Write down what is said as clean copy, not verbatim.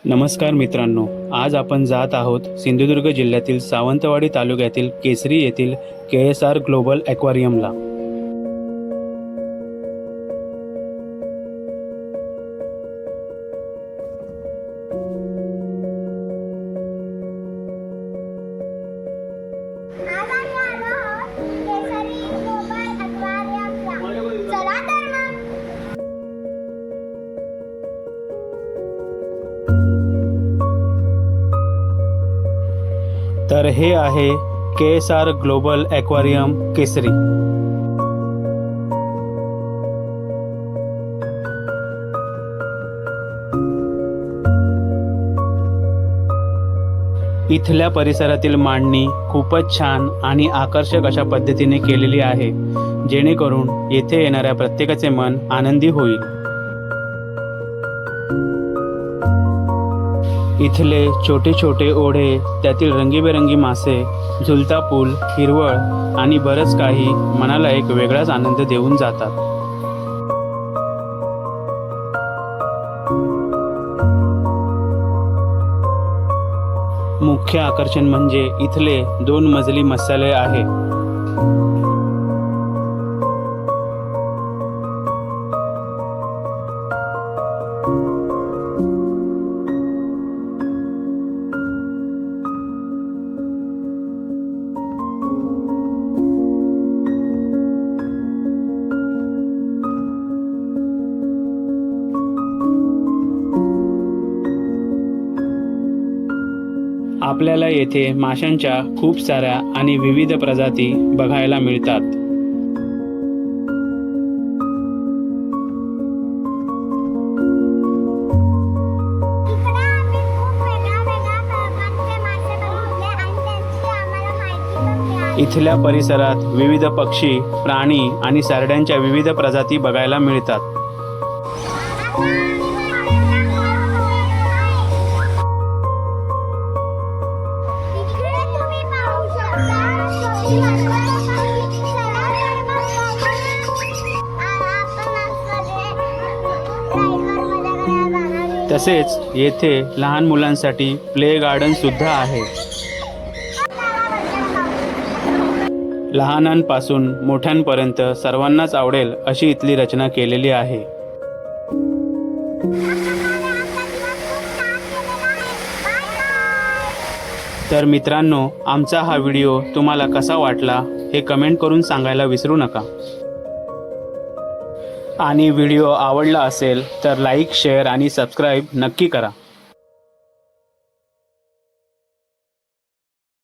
नमस्कार मित्रांनो, आज आपण जात आहोत सिंधुदुर्ग जिल्ह्यातील सावंतवाडी तालुक्यातील केसरी येथील KSR ग्लोबल ॲक्वारियमला. तर हे आहे KSR ग्लोबल ॲक्वारियम केसरी. इथल्या परिसरातील मांडणी खूपच छान आणि आकर्षक अशा पद्धतीने केलेली आहे, जेणेकरून येथे येणाऱ्या प्रत्येकाचे मन आनंदी होईल. इथले छोटे छोटे ओढे, त्यातील रंगीबेरंगी मासे, झुलता पूल, हिरवळ आणि बरंच काही मनाला एक वेगळाच आनंद देऊन जातात. मुख्य आकर्षण म्हणजे इथले 2 मजली मत्स्यालय आहे. आपल्याला येथे माशांच्या खूप साऱ्या आणि विविध प्रजाती बघायला मिळतात. इथल्या परिसरात विविध पक्षी, प्राणी आणि सरड्यांच्या विविध प्रजाती बघायला मिळतात. तसेच येथे लहान मुलांसाठी प्ले गार्डन सुद्धा आहे. लहानांपासून मोठ्यांपर्यंत सर्वांनाच आवडेल अशी इथली रचना केलेली आहे. तर मित्रांनो, आमचा हा व्हिडिओ तुम्हाला कसा वाटला हे कमेंट करून सांगायला विसरू नका. आणि व्हिडिओ आवडला असेल तर लाईक, शेअर आणि सबस्क्राईब नक्की करा.